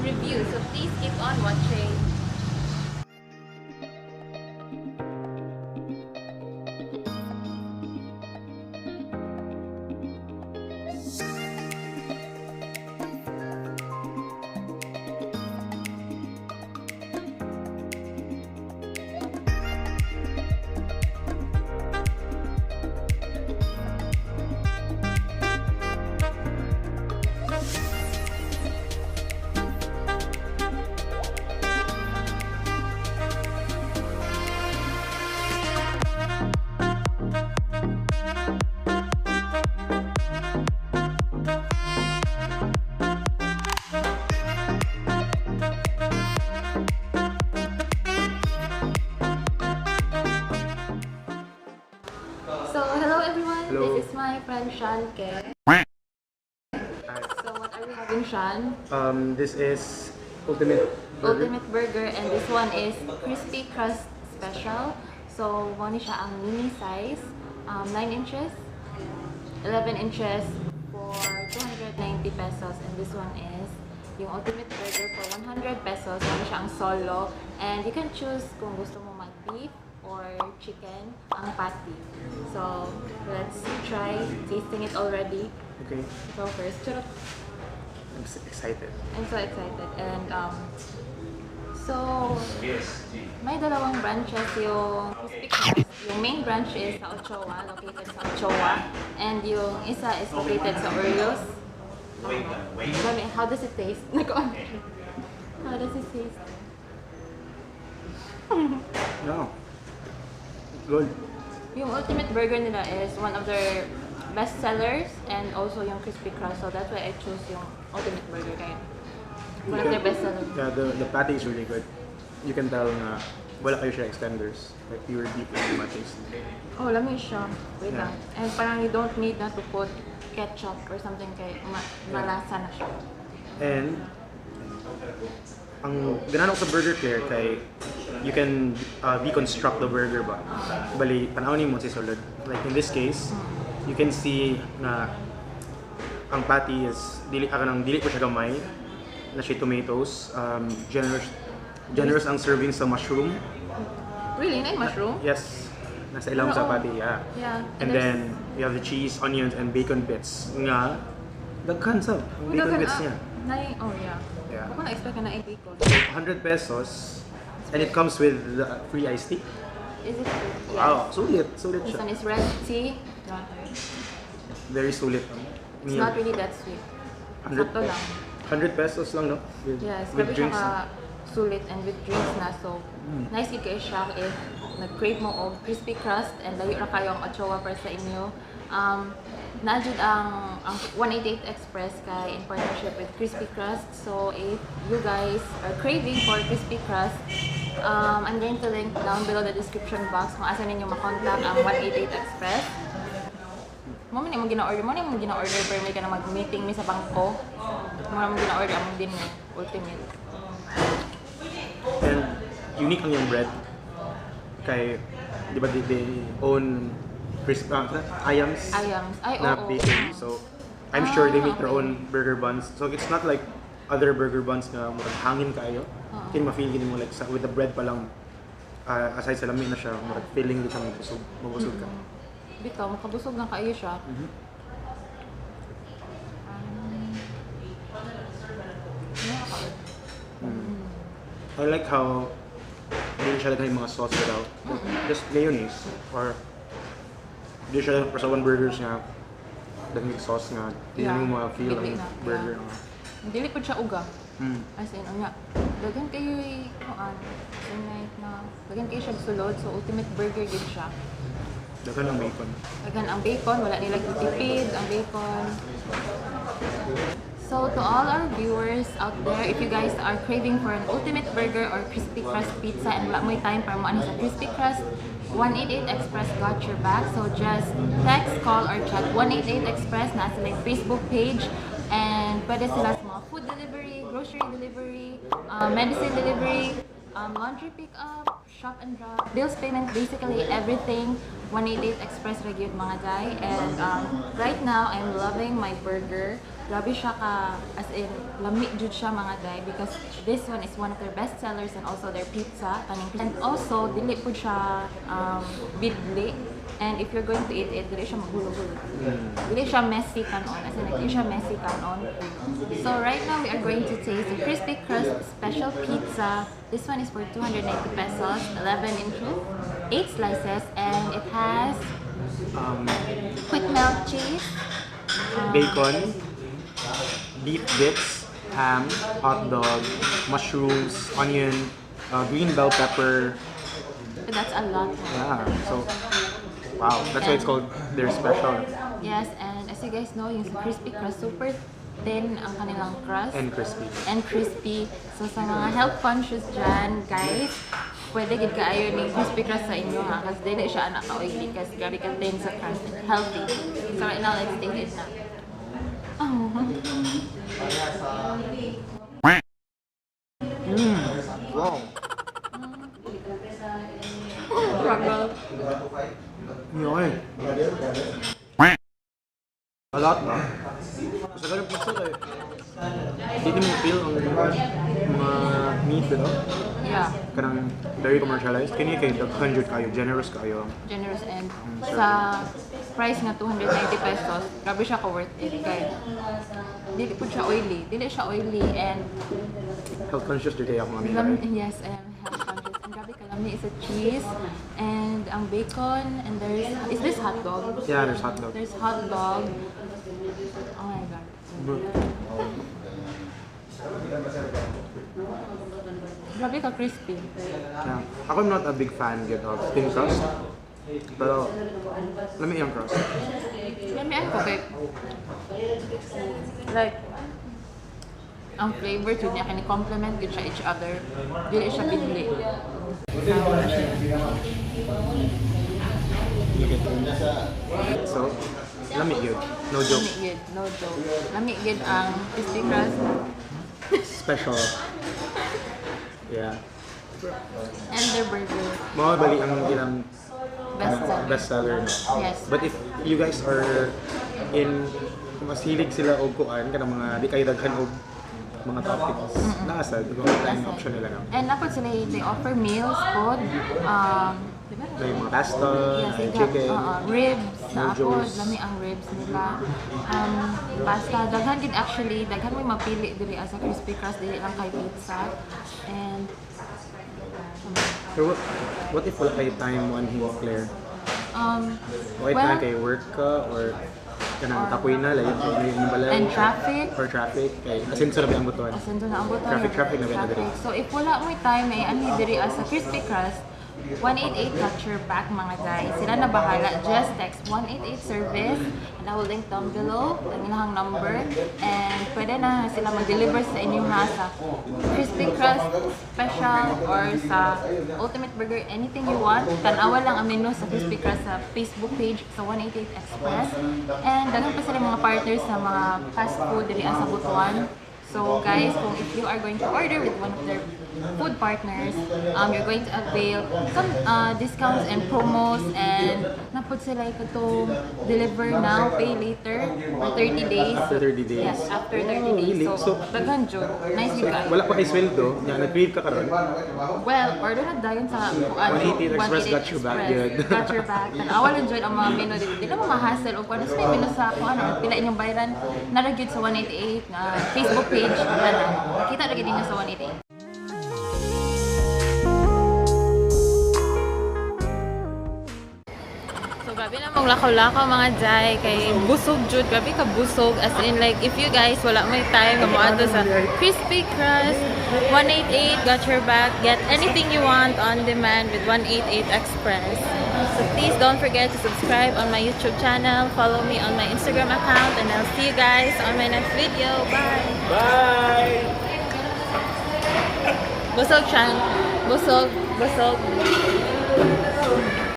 review. So please keep on watching. So, hello everyone. Hello. This is my friend Shanke. So, what are we having, Shan? This is Ultimate Burger. Ultimate Burger, and this one is Crispy Crust Special. So, one siya ang mini size, 9 inches, 11 inches for 290 pesos. And this one is yung Ultimate Burger for 100 pesos. One siya ang solo. And you can choose kung gusto mo mag-beef or chicken ang patty. So, let's try tasting it already. Okay. So first, charot. I'm excited. I'm so excited. And so may dalawang branches yung Crispy Crust. Yung main branch is sa Ochoa, located sa Ochoa. And yung isa is located sa Orios. How does it taste? How does it taste? No. Good. Yung Ultimate Burger nila is one of their best sellers, and also yung Crispy Crust. So that's why I chose yung Ultimate Burger kaya one of their best sellers. Yeah, the patty is really good. You can tell na wala kayo siya extenders. Like pure beef and taste. Oh, lamis siya. Wait Yeah. lang. And parang you don't need na to put ketchup or something kay malasa na siya. And ang ganano sa burger player kay you can deconstruct the burger ba. Bali, panawin mo si sulod. Like in this case, you can see na ang patty is dili ko siya gamay na siya tomatoes. Generous ang serving sa mushroom. Really? Na mushroom? Yes. Nasa ilang sa patty, yeah. Yeah. And then you have the cheese, onions, and bacon bits. Nga, daghan sa bacon bits niya. Oh, yeah. Yeah. Ako na-expect na i-bacon. 100 pesos. And it comes with the free iced tea. Is it good? Yes. Wow, sulit This siya. one is red tea. Very sulit. It's not really that sweet. 100, Sakto lang. 100 pesos lang, no? Yes, with grabe siya drinks. ka sulit and with drinks na. So, nice yun kayo siya if nag-crave mo og crispy crust and layo na kayo ang Ochoa para sa inyo. Naadjud ang 188 Express kay in partnership with Crispy Crust. So, if you guys are craving for crispy crust, I'm going to link down below the description box kung asa ninyo makontak ang 188 Express. Mo man mo gina-order pero may ka na mag-meeting mi sa bangko. Mo gina-order among din ni Ultimate. And unique ang yung bread. Kay, di ba they own ayams Ay, na oo. bakery. So, I'm sure they make their okay. own burger buns. So, it's not like other burger buns na murag hangin kayo. Kaya ma-feel gini mo like with the bread pa lang, aside sa lamin na siya, murag feeling din siya mabusog ka. Bitaw, makabusog na kayo siya. I like how hindi siya lagay mga sauce without just mayonnaise or hindi siya sa one burgers nga dahil sauce nga hindi mo ma-feel ang burger. Dili po siya uga. As in, nga, dagan kayo dagan kayo siya sulod, so Ultimate Burger gid siya. Dagan ang bacon. Dagan ang bacon, wala nila gitipid ang bacon. So to all our viewers out there, if you guys are craving for an Ultimate Burger or Crispy Crust Pizza and wala mo time para mo ano sa Crispy Crust, 188 Express got your back. So just text, call, or chat 188 Express. Nasa may Facebook page. And pwede sila sa mga food delivery, grocery delivery, medicine delivery, laundry pickup, shop and drop, bills payment, basically everything. 188 Express Regulate mga guy. And right now, I'm loving my burger. Grabe siya ka, as in, lami jud siya mga day because this one is one of their best sellers and also their pizza. And also, dili po siya bidli. And if you're going to eat it, dili siya magulo-gulo. Dili siya messy kanon, as in, dili siya messy kanon. So right now, we are going to taste the Crispy Crust Special Pizza. This one is for 290 pesos, 11 inches, 8 slices, and it has quick melt cheese, Bacon, beef bits, ham, hot dog, mushrooms, onion, green bell pepper. that's a lot. Yeah, so wow, that's why it's called their special. Yes, and as you guys know, yung sa Crispy Crust, super thin ang kanilang crust. And crispy. And crispy. So sa mga health conscious dyan, guys, pwede gid kaayo ni Crispy Crust sa inyo ha. Kasi dili siya anak ka-oily kasi grabe ka thin sa crust. It's healthy. So right now, let's taste it na. Oh. Wow. Struggle. Yun. A lot na. Sa ganang pizza kayo, hindi mo feel ang mga meat dito. Yeah. Kanang very commercialized. Kini kayo, 100 kayo, generous kayo. Generous and sure. sa price nga 290 pesos, grabe siya ka worth it. Kaya dili po siya oily. Dili siya oily and Health conscious din kayo ako mga yes, I am health conscious. And grabe kalami is a cheese and ang bacon and is this hot dog? Yeah, there's hot dog. There's hot dog. Oh my god. Grabe ka crispy. Yeah. Ako I'm not a big fan yet of thin crust. Pero, lami yung crust. Lamian ko kay like ang flavor jud niya kani complement gid siya each other. Dili siya bigli. So, lami yun. No joke. Lami gid, no joke. Lami gid ang crispy crust Special. Yeah. and their burger. Mga bali ang ilang Best seller. bestseller. Yes. But if you guys are in, mas hilig sila og kuan kanang mga di kayo daghan og mga toppings. Naasad kung ano yung option nila na. And dapat sila they offer meals food. Diba? May mga pasta, Yes, may they chicken. have ribs na ako, Mojos. lami ang ribs nila. Pasta, daghan gid actually, daghan mo mapili diri as a crispy crust dili lang kay pizza. And So what if wala kayo time mo anhin Claire? Why well, time kayo work ka or kanang tapoy na layo yung balay and traffic. or traffic kay asin sa labi ang Butuan. Asan doon na ang buto? Traffic na ba diri? So if wala mo time ay ani diri as a crispy crust, 188 got your back mga guys. Sila na bahala. Just text 188 service and I will link down below ang ilang number and pwede na sila mag-deliver sa inyo ha sa crispy crust special or sa ultimate burger, anything you want. Tanawa lang ang menu sa crispy crust sa Facebook page sa 188 Express and daghan pa sila mga partners sa mga fast food diri sa Butuan. So guys, kung if you are going to order with one of their food partners, you're going to avail some discounts and promos and napod sila ito deliver now, pay later for 30 days. After 30 days. Yes, after 30 Oh, days. really? So, So- daghan jud. Nice So you if guys. wala pa kay sweldo, nya nag-crave ka karon. Well, order na dayon sa 188 Express got your back, good. Got your back. Tanawa lang jud ang mga menu dito. Di naman ma-hassle o kung ano sa may menu sa kung ano, pila inyong bayaran. Naragyod sa 188 na Facebook page. Kita na gid ninyo sa 188. So grabe na mong lakaw-lakaw mga jay kay busog jud, grabe ka busog as in like if you guys wala may time mo ato sa Crispy Crust 188 got your back, get anything you want on demand with 188 Express. So please don't forget to subscribe on my YouTube channel, follow me on my Instagram account and I'll see you guys on my next video. Bye. Bye. Busog siya. Busog.